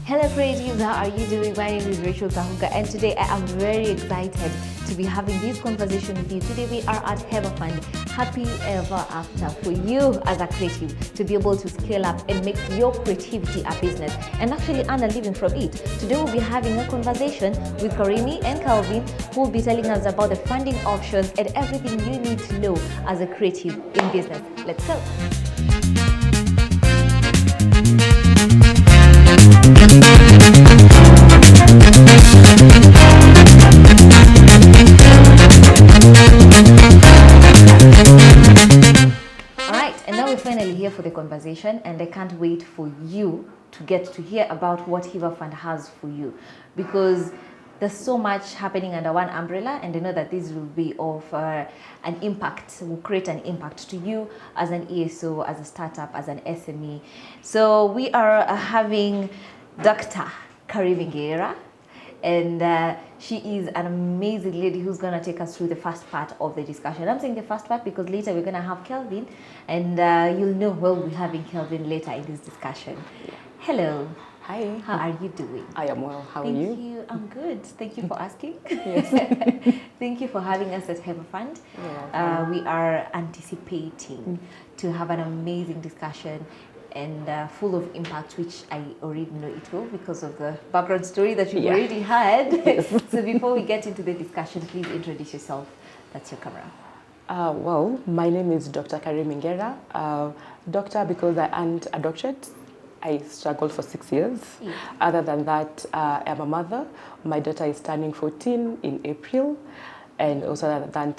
Hello creatives, how are you doing? My name is Rachel Kahuga and today I am very excited to be having this conversation with you. Today we are at Heva Fund. Happy ever after for you as a creative to be able to scale up and make your creativity a business and actually earn a living from it. Today we'll be having a conversation with Karimi and Calvin who will be telling us about the funding options and everything you need to know as a creative in business. Let's go. We're finally here for the conversation and I can't wait for you to get to hear about what Heva Fund has for you, because there's so much happening under one umbrella, and I know that this will be of an impact, will create an impact to you as an ESO, as a startup, as an SME. So we are having Dr. Karimi Ngera, and she is an amazing lady who's going to take us through the first part of the discussion. I'm saying the first part because later we're going to have Kelvin, and you'll know we'll be having Kelvin later in this discussion. Hello. Hi. How are you doing? I am well. How are you? Thank you. I'm good. Thank you for asking. Yes. Thank you for having us at Heva Fund. We are anticipating to have an amazing discussion and full of impact, which I already know it will because of the background story that you've already had. Yes. So before we get into the discussion, please introduce yourself. That's your camera. Well, my name is Dr. Karimi Ngera. Doctor because I earned a doctorate. I struggled for 6 years. Yeah. Other than that, I'm a mother. My daughter is turning 14 in April. And also than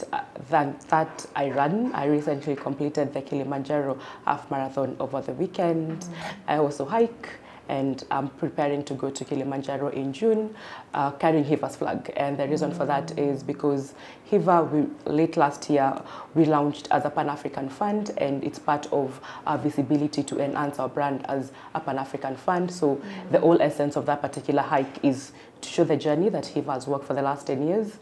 that, I recently completed the Kilimanjaro half marathon over the weekend. I also hike, and I'm preparing to go to Kilimanjaro in June, carrying Heva's flag. And the reason for that is because Heva, late last year, we launched as a Pan-African fund, and it's part of our visibility to enhance our brand as a Pan-African fund. So the whole essence of that particular hike is to show the journey that Heva has worked for the last 10 years.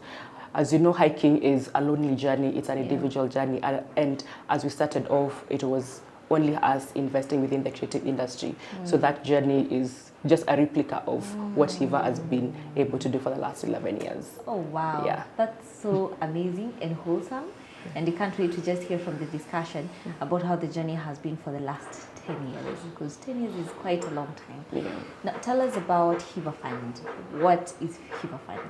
As you know, hiking is a lonely journey. It's an individual journey. And as we started off, it was only us investing within the creative industry. So that journey is just a replica of what Heva has been able to do for the last 11 years. Oh, wow. Yeah. That's so amazing and wholesome. And I can't wait to just hear from the discussion about how the journey has been for the last 10 years, because 10 years is quite a long time. Yeah. Now, tell us about Heva Fund. What is Heva Fund?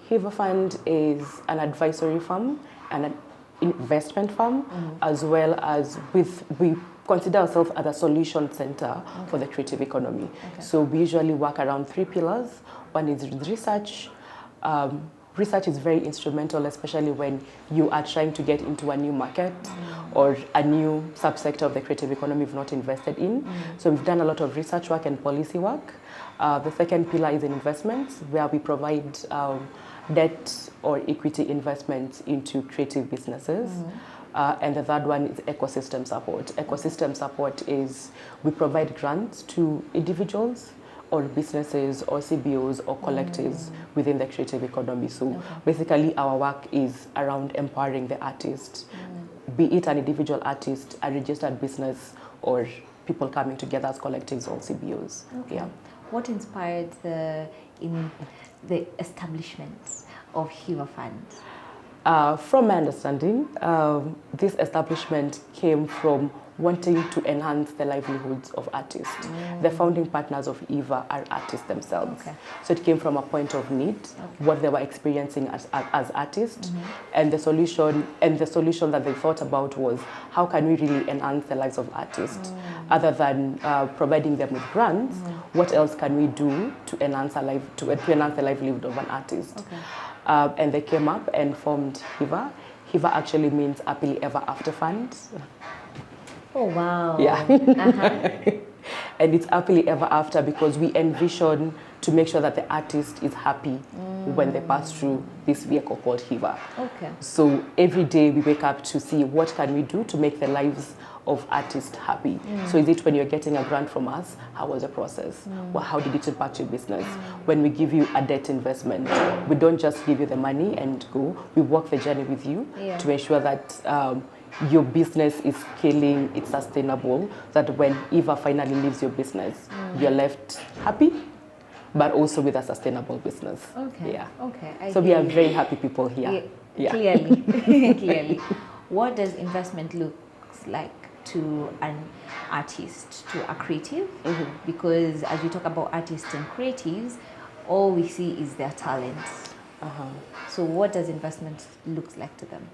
Heva Fund is an advisory firm and an investment firm, as well as we consider ourselves as a solution center for the creative economy. So we usually work around 3 pillars. One is research. Research is very instrumental, especially when you are trying to get into a new market or a new subsector of the creative economy you've not invested in. So we've done a lot of research work and policy work. The second pillar is in investments, where we provide debt or equity investments into creative businesses. And the third one is ecosystem support. Ecosystem support is we provide grants to individuals or businesses or CBOs or collectives within the creative economy. So basically our work is around empowering the artist, be it an individual artist, a registered business, or people coming together as collectives or CBOs. Yeah. What inspired the establishment of Heva Fund? From my understanding, this establishment came from wanting to enhance the livelihoods of artists. The founding partners of Heva are artists themselves. So it came from a point of need, what they were experiencing as artists, and the solution that they thought about was how can we really enhance the lives of artists, other than providing them with grants. What else can we do to enhance the livelihood of an artist? And they came up and formed Heva. Heva actually means Happily Ever After Fund. Oh, wow. Yeah. And it's happily ever after because we envision to make sure that the artist is happy when they pass through this vehicle called Heva. So every day we wake up to see what can we do to make the lives of artist happy? So is it when you're getting a grant from us, how was the process? Well, how did it impact your business? When we give you a debt investment, we don't just give you the money and go. We walk the journey with you to ensure that your business is scaling, it's sustainable, that when Heva finally leaves your business, you're left happy, but also with a sustainable business. Okay. Yeah. Okay. So we are very happy people here. Yeah. Clearly. Clearly. What does investment look like to an artist, to a creative? Because as we talk about artists and creatives, all we see is their talents. So what does investment look like to them?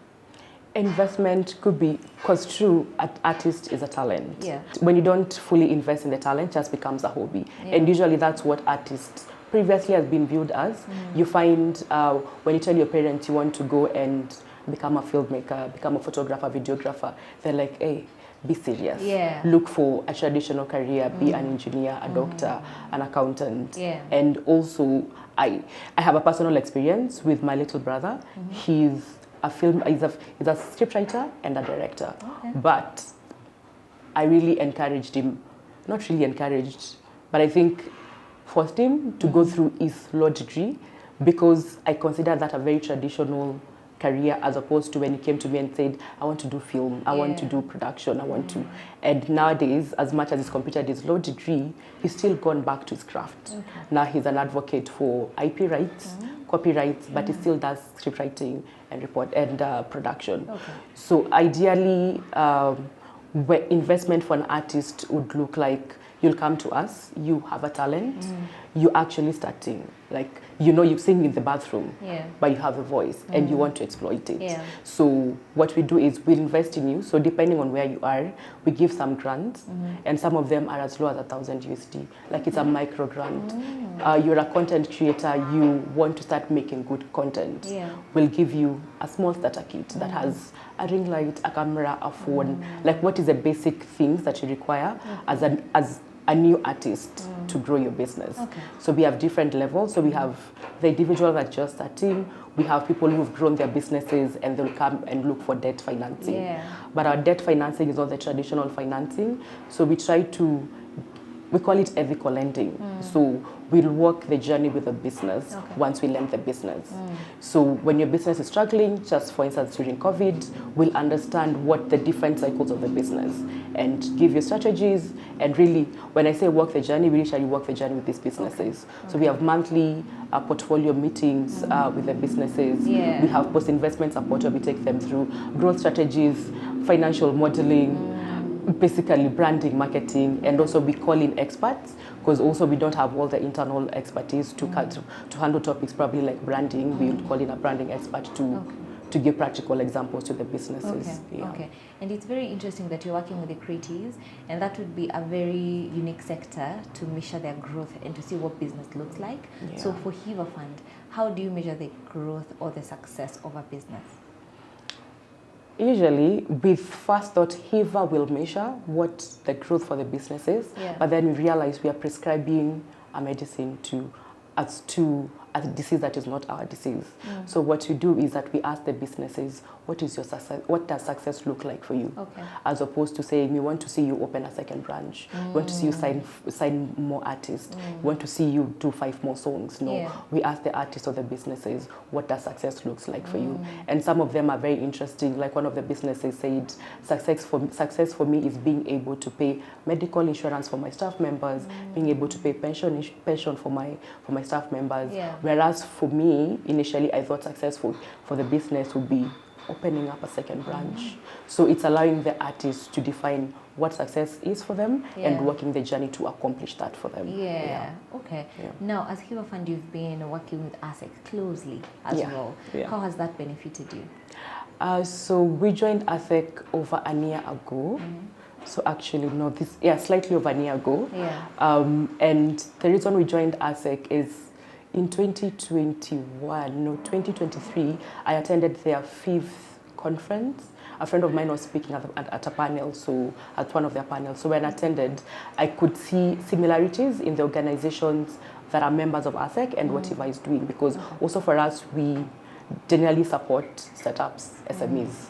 Investment could be, because true, artist is a talent. Yeah. When you don't fully invest in the talent, it just becomes a hobby. And usually that's what artists previously has been viewed as. You find when you tell your parents you want to go and become a filmmaker, become a photographer, videographer, they're like, hey, be serious. Yeah. Look for a traditional career, be an engineer, a doctor, an accountant. Yeah. And also, I have a personal experience with my little brother. He's a scriptwriter and a director. But I really encouraged him, not really encouraged, but I think forced him to go through his law degree, because I consider that a very traditional career, as opposed to when he came to me and said, I want to do film, I want to do production, I want to. And nowadays, as much as he's completed his law degree, he's still gone back to his craft. Now he's an advocate for IP rights, copyrights, but he still does script writing and production. So ideally, where investment for an artist would look like, you'll come to us, you have a talent, you're actually starting. Like, you sing in the bathroom, but you have a voice and you want to exploit it. So what we do is we invest in you. So depending on where you are, we give some grants, and some of them are as low as 1,000 USD. Like, it's a micro grant. You're a content creator, you want to start making good content. We'll give you a small starter kit that has a ring light, a camera, a phone. Like, what is the basic things that you require as a new artist to grow your business. So we have different levels. So we have the individual that just starting. We have people who've grown their businesses and they'll come and look for debt financing. But our debt financing is not the traditional financing. So we call it ethical lending. So we'll walk the journey with the business once we lend the business. So when your business is struggling, just for instance during COVID, we'll understand what the different cycles of the business and give you strategies. And really, when I say walk the journey, we literally walk the journey with these businesses. So we have monthly portfolio meetings with the businesses. We have post-investment support where we take them through growth strategies, financial modeling, basically branding, marketing, and also we call in experts, because also we don't have all the internal expertise to handle topics probably like branding. We would call in a branding expert to give practical examples to the businesses. Okay. And it's very interesting that you're working with the creatives, and that would be a very unique sector to measure their growth and to see what business looks like. So for Heva Fund, how do you measure the growth or the success of a business? Usually, we first thought Heva will measure what the growth for the business is, but then we realized we are prescribing a medicine to a disease that is not our disease. So what we do is that we ask the businesses, what is your success? What does success look like for you? As opposed to saying, we want to see you open a second branch. We want to see you sign more artists. We want to see you do 5 more songs. No, we ask the artists or the businesses, what does success looks like for you? And some of them are very interesting. Like one of the businesses said, success for me is being able to pay medical insurance for my staff members, being able to pay pension for my staff members. Whereas for me, initially, I thought successful for the business would be opening up a second branch. So it's allowing the artists to define what success is for them and working the journey to accomplish that for them. Okay. Now, as Heva Fund, you've been working with ASEC closely as well. How has that benefited you? So we joined ASEC over a year ago. So actually, no, slightly over a year ago. And the reason we joined ASEC is in 2023, I attended their 5th conference. A friend of mine was speaking at a panel, so at one of their panels. So when I attended, I could see similarities in the organizations that are members of ASEC and what Heva is doing, because also for us, we generally support startups, SMEs.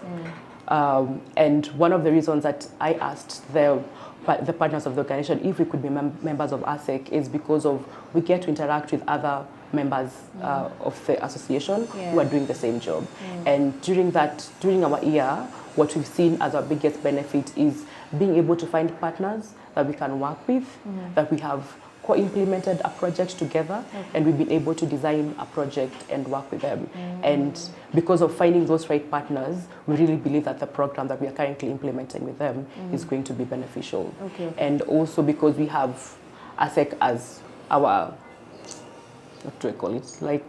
And one of the reasons that I asked the partners of the organization if we could be members of ASEC is because of we get to interact with other members of the association who are doing the same job. And during our year, what we've seen as our biggest benefit is being able to find partners that we can work with, that we have co-implemented a project together, and we've been able to design a project and work with them. And because of finding those right partners, we really believe that the program that we are currently implementing with them is going to be beneficial. And also because we have ASEC as our, what do I call it, like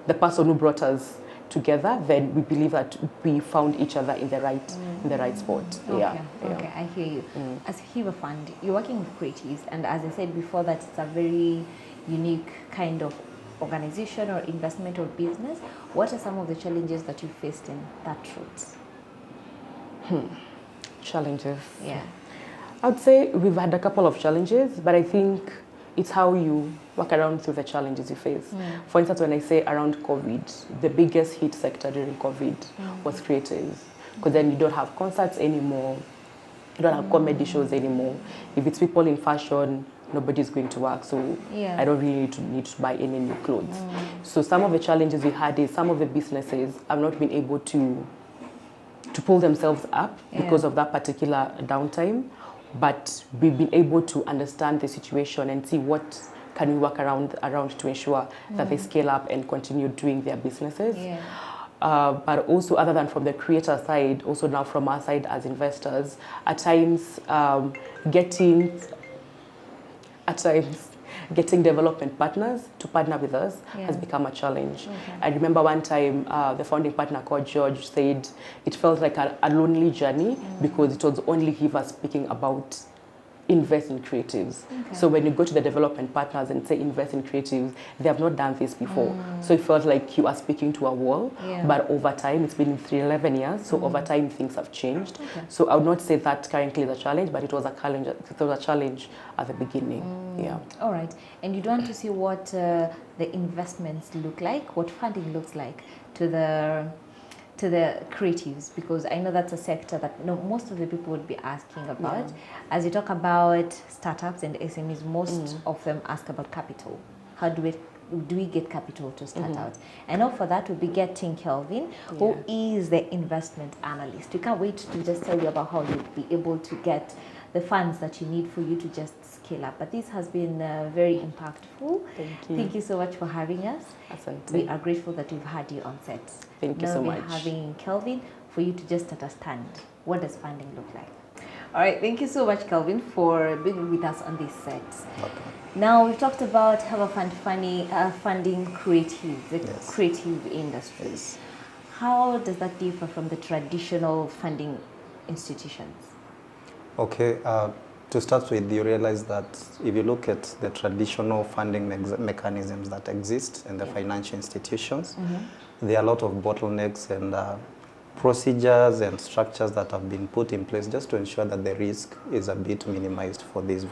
the person who brought us together, then we believe that we found each other in the right spot. Okay, I hear you. As Heva Fund, you're working with creatives, and as I said before, that it's a very unique kind of organization or investment or business. What are some of the challenges that you faced in that route? Challenges. Yeah. I would say we've had a couple of challenges, but I think it's how you work around through the challenges you face. For instance, when I say around COVID, the biggest hit sector during COVID was creatives, because then you don't have concerts anymore, you don't have comedy shows anymore. If it's people in fashion, nobody's going to work, so I don't really need to buy any new clothes. So some of the challenges we had is some of the businesses have not been able to pull themselves up because of that particular downtime. But we've been able to understand the situation and see what can we work around to ensure that they scale up and continue doing their businesses. But also, other than from the creator side, also now from our side as investors, at times getting development partners to partner with us has become a challenge. I remember one time the founding partner called George said it felt like a lonely journey because it was only Heva speaking about invest in creatives. So when you go to the development partners and say invest in creatives, they have not done this before. So it felt like you are speaking to a wall. But over time, it's been 11 years, so over time things have changed. So I would not say that currently is a challenge, but it was a challenge. It was a challenge at the beginning. All right. And you don't want to see what the investments look like, what funding looks like to the creatives, because I know that's a sector that most of the people would be asking about. As you talk about startups and SMEs, most of them ask about capital. How do we get capital to start out? I know for that we'll be getting Kelvin, who is the investment analyst. We can't wait to just tell you about how you'll be able to get the funds that you need for you to just scale up. But this has been very impactful. Thank you. Thank you so much for having us. Asante. We are grateful that we've had you on set. Thank you so much. Now we're having Kelvin for you to just understand what does funding look like. All right, thank you so much, Kelvin, for being with us on this set. Now we've talked about Heva Fund funding creative, the creative industries. How does that differ from the traditional funding institutions? Okay, to start with, you realize that if you look at the traditional funding mechanisms that exist in the financial institutions, there are a lot of bottlenecks and procedures and structures that have been put in place just to ensure that the risk is a bit minimized for these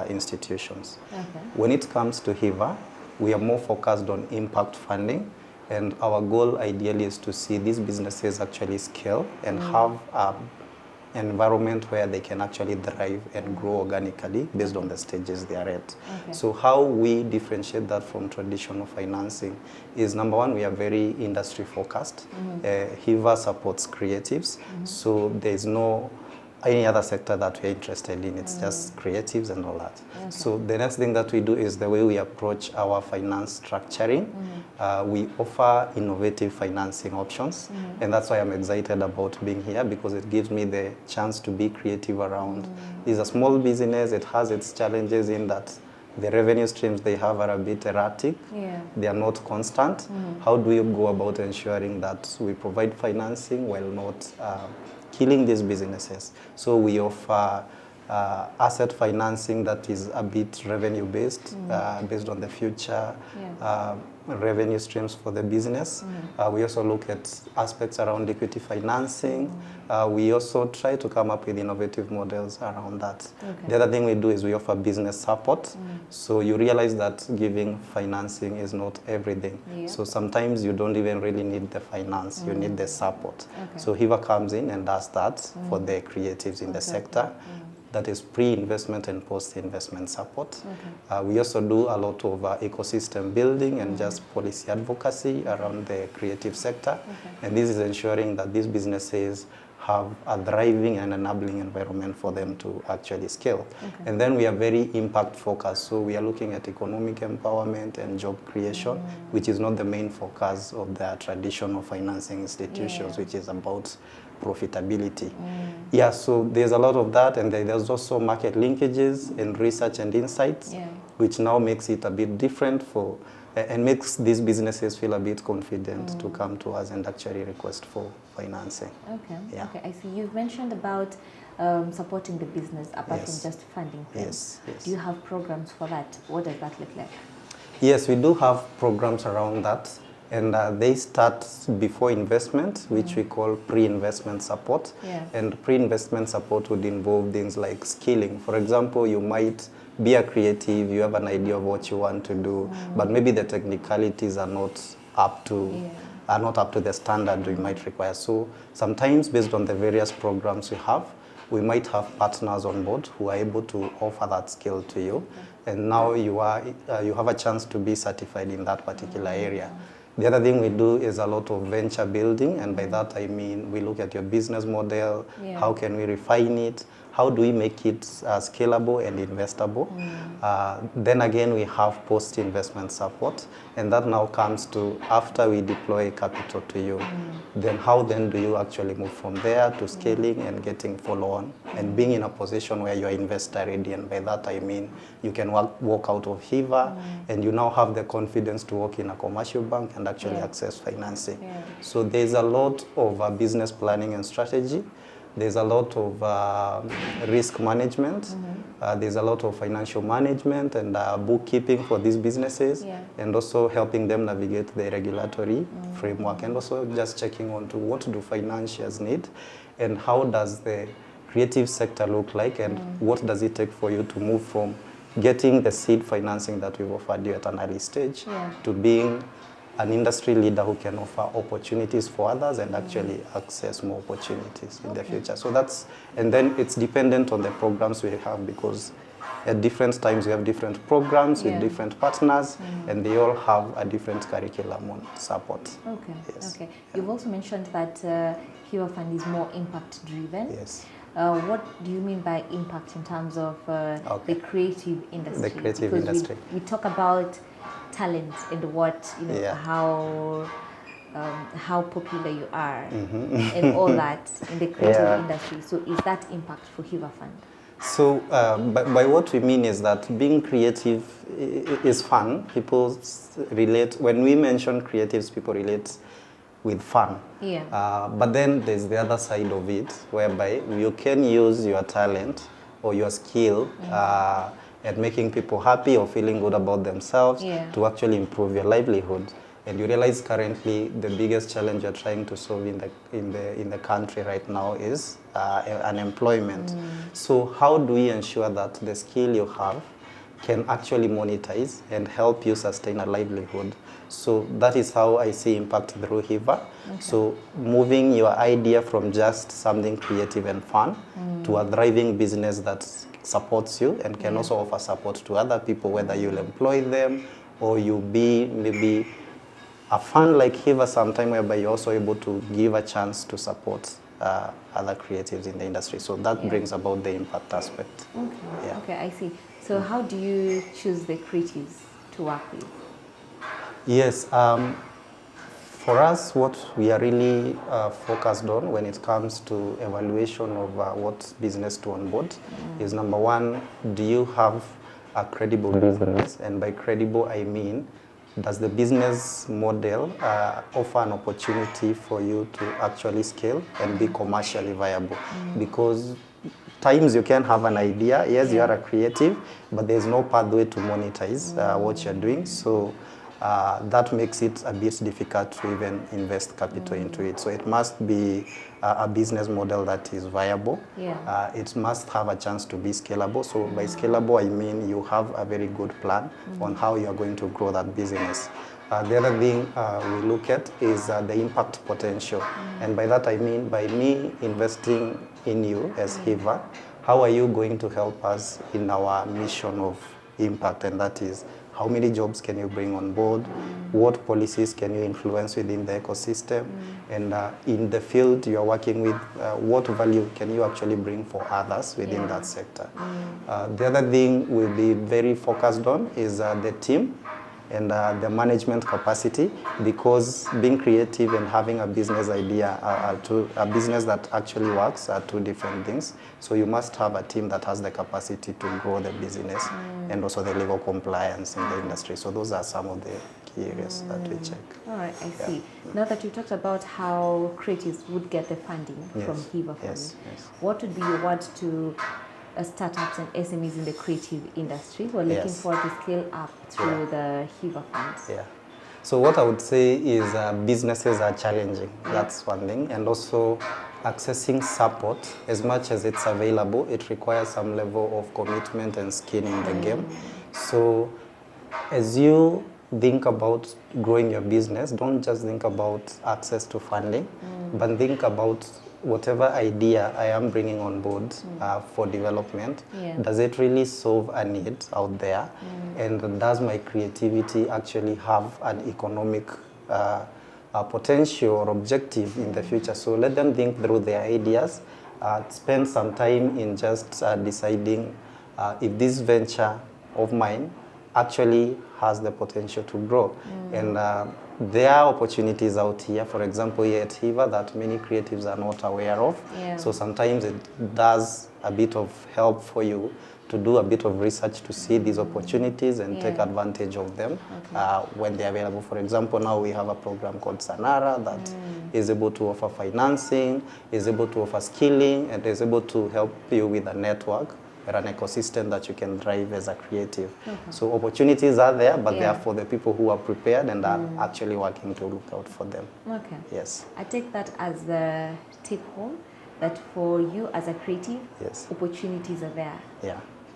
institutions. When it comes to Heva, we are more focused on impact funding, and our goal ideally is to see these businesses actually scale and have an environment where they can actually thrive and grow organically based on the stages they are at. So how we differentiate that from traditional financing is, number one, we are very industry focused. Heva supports creatives, so there is no any other sector that we're interested in. It's just creatives and all that. So the next thing that we do is the way we approach our finance structuring. We offer innovative financing options, and that's why I'm excited about being here, because it gives me the chance to be creative around. It's a small business. It has its challenges in that the revenue streams they have are a bit erratic. They are not constant. How do we go about ensuring that we provide financing while not killing these businesses? So we offer asset financing that is a bit revenue based, based on the future revenue streams for the business. We also look at aspects around equity financing. We also try to come up with innovative models around that. Okay. The other thing we do is we offer business support. So you realize that giving financing is not everything. Yeah. So sometimes you don't even really need the finance, you need the support. Okay. So Heva comes in and does that for the creatives in the sector. That is pre-investment and post-investment support. Okay. We also do a lot of ecosystem building and just policy advocacy around the creative sector. And this is ensuring that these businesses have a thriving and enabling environment for them to actually scale. And then we are very impact focused. So we are looking at economic empowerment and job creation, which is not the main focus of the traditional financing institutions, which is about profitability. Yeah, so there's a lot of that, and there's also market linkages and research and insights, which now makes it a bit different for, and makes these businesses feel a bit confident to come to us and actually request for financing. Okay. Yeah. Okay. I see. You've mentioned about supporting the business apart from just funding things. Yes. Do you have programs for that? What does that look like? Yes, we do have programs around that. And they start before investment, which we call pre-investment support. And pre-investment support would involve things like skilling. For example, you might be a creative, you have an idea of what you want to do, but maybe the technicalities are not up to the standard we might require. So sometimes, based on the various programs we might have partners on board who are able to offer that skill to you. And now you have a chance to be certified in that particular area. The other thing we do is a lot of venture building, and by that I mean we look at your business model, how can we refine it, how do we make it scalable and investable. Then again we have post-investment support, and that now comes to after we deploy capital to you, then how then do you actually move from there to scaling and getting follow-on and being in a position where you are investor ready, and by that I mean you can walk out of Heva and you now have the confidence to work in a commercial bank and actually access financing. So there's a lot of business planning and strategy. There's a lot of risk management. There's a lot of financial management and bookkeeping for these businesses, and also helping them navigate the regulatory framework, and also just checking on to what do financiers need and how does the creative sector look like, and what does it take for you to move from getting the seed financing that we've offered you at an early stage to being an industry leader who can offer opportunities for others and actually access more opportunities in the future. So that's, and then it's dependent on the programs we have, because at different times we have different programs with different partners, and they all have a different curriculum on support. Okay. Okay. You've also mentioned that Heva Fund is more impact driven. Yes. What do you mean by impact in terms of the creative industry? The creative because industry. We talk about talent and what, you know, how popular you are and all that in the creative industry. So is that impact for Heva Fund? So by what we mean is that being creative is fun. People relate, when we mention creatives, people relate with fun. But then there's the other side of it, whereby you can use your talent or your skill at making people happy or feeling good about themselves to actually improve your livelihood. And you realize currently the biggest challenge you're trying to solve in the country right now is unemployment. So how do we ensure that the skill you have can actually monetize and help you sustain a livelihood? So that is how I see impact through Heva. So moving your idea from just something creative and fun to a thriving business that supports you and can also offer support to other people, whether you'll employ them or you be maybe a fund like Heva sometime, whereby you're also able to give a chance to support other creatives in the industry. So that brings about the impact aspect. Okay, I see. So how do you choose the creatives to work with? Yes, for us, what we are really focused on when it comes to evaluation of what business to onboard is, number one, do you have a credible business? And by credible, I mean, does the business model offer an opportunity for you to actually scale and be commercially viable? Because times you can have an idea, yes, you are a creative, but there's no pathway to monetize what you're doing. So that makes it a bit difficult to even invest capital into it. So it must be a business model that is viable. It must have a chance to be scalable. So by scalable, I mean you have a very good plan on how you are going to grow that business. The other thing we look at is the impact potential. And by that I mean, by me investing in you as Heva, how are you going to help us in our mission of impact? And that is, how many jobs can you bring on board? What policies can you influence within the ecosystem? And in the field you're working with, what value can you actually bring for others within that sector? The other thing we'll be very focused on is the team and the management capacity, because being creative and having a business idea, a business that actually works, are two different things. So you must have a team that has the capacity to grow the business and also the legal compliance in the industry. So those are some of the key areas that we check. All right, I see. Now that you talked about how creatives would get the funding from Heva Fund, what would be your word to startups and SMEs in the creative industry who are looking forward to scale up through the Heva Fund? So what I would say is businesses are challenging. That's one thing. And also accessing support, as much as it's available, it requires some level of commitment and skin in the game. So as you think about growing your business, don't just think about access to funding, but think about whatever idea I am bringing on board for development, does it really solve a need out there? And does my creativity actually have an economic potential or objective in the future? So let them think through their ideas, spend some time in just deciding if this venture of mine actually has the potential to grow. And there are opportunities out here, for example, here at Heva, that many creatives are not aware of. So sometimes it does a bit of help for you to do a bit of research to see these opportunities and take advantage of them when they're available. For example, now we have a program called Sanara that is able to offer financing, is able to offer skilling, and is able to help you with a network or an ecosystem that you can drive as a creative. So opportunities are there, but they are for the people who are prepared and are actually working to look out for them. Yes. I take that as the take home, that for you as a creative, opportunities are there.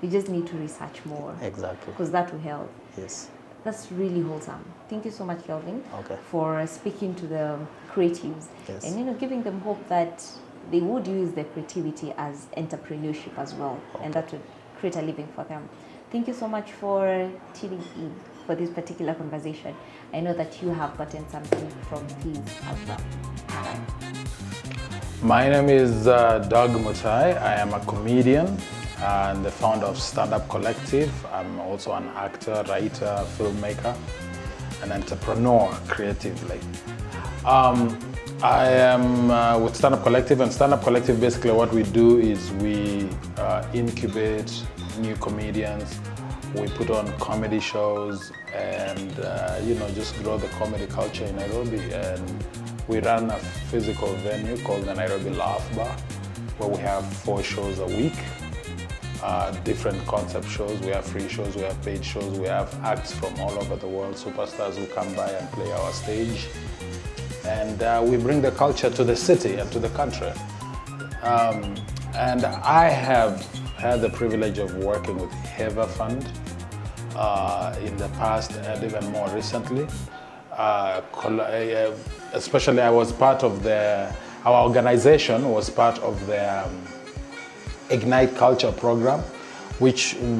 You just need to research more. Exactly. Because that will help. Yes. That's really wholesome. Thank you so much, Kelvin, for speaking to the creatives and giving them hope that they would use their creativity as entrepreneurship as well, and that would create a living for them. Thank you so much for tuning in for this particular conversation. I know that you have gotten something from these as well. Bye. My name is Doug Mutai. I am a comedian and the founder of Stand Up Collective. I'm also an actor, writer, filmmaker, an entrepreneur creatively. I am with Stand Up Collective, and Stand Up Collective, basically what we do is we incubate new comedians. We put on comedy shows and just grow the comedy culture in Nairobi. And we run a physical venue called the Nairobi Laugh Bar, where we have 4 shows a week, different concept shows. We have free shows, we have paid shows, we have acts from all over the world, superstars who come by and play our stage. And we bring the culture to the city and to the country. And I have had the privilege of working with Heva Fund in the past and even more recently. Especially I was part of our organization was part of the Ignite Culture program,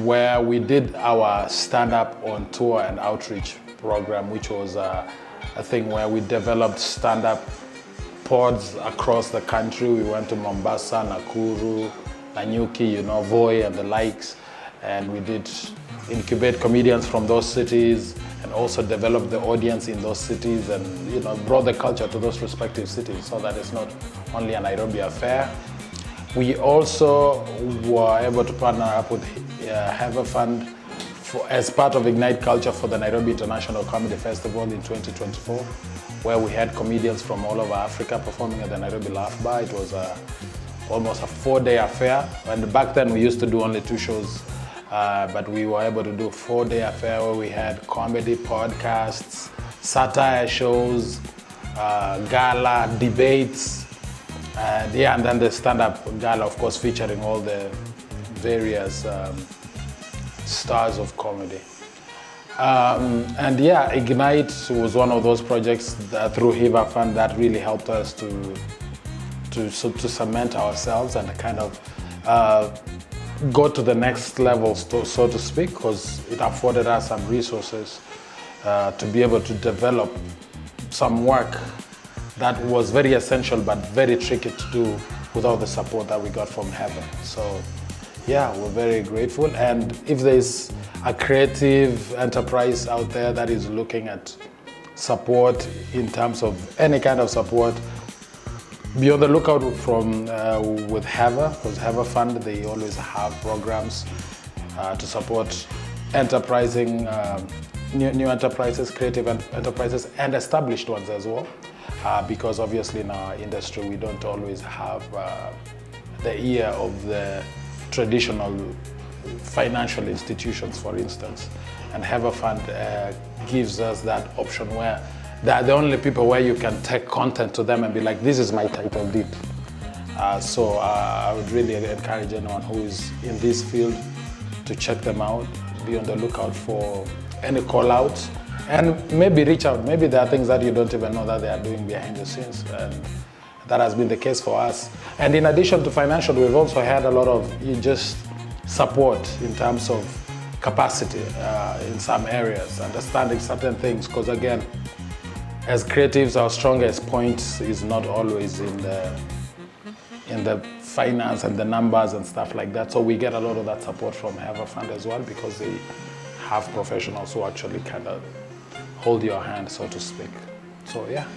where we did our stand-up on tour and outreach program, which was a thing where we developed stand-up pods across the country. We went to Mombasa, Nakuru, Nanyuki, Voi and the likes, and we did incubate comedians from those cities and also develop the audience in those cities and brought the culture to those respective cities so that it's not only a Nairobi affair. We also were able to partner up with Heva Fund as part of Ignite Culture for the Nairobi International Comedy Festival in 2024, where we had comedians from all over Africa performing at the Nairobi Laugh Bar. It was almost a 4-day affair. And back then we used to do only 2 shows, but we were able to do a 4-day affair where we had comedy, podcasts, satire shows, gala, debates, and then the stand-up gala, of course, featuring all the various stars of comedy. Ignite was one of those projects that, through Heva Fund, that really helped us to cement ourselves and kind of go to the next level, so to speak, because it afforded us some resources to be able to develop some work that was very essential but very tricky to do without the support that we got from Heva. So yeah, we're very grateful. And if there's a creative enterprise out there that is looking at support in terms of any kind of support, be on the lookout from with Heva, because Heva Fund, they always have programs to support enterprising, new enterprises, creative enterprises, and established ones as well. Because obviously in our industry, we don't always have the ear of the traditional financial institutions, for instance. And Heva Fund gives us that option where they're the only people where you can take content to them and be like, this is my title deed. So I would really encourage anyone who is in this field to check them out, be on the lookout for any call outs, and maybe reach out. Maybe there are things that you don't even know that they are doing behind the scenes. And that has been the case for us. And in addition to financial, we've also had a lot of just support in terms of capacity in some areas, understanding certain things, because again, as creatives, our strongest point is not always in the finance and the numbers and stuff like that. So we get a lot of that support from Heva Fund as well, because they have professionals who actually kind of hold your hand, so to speak. So yeah.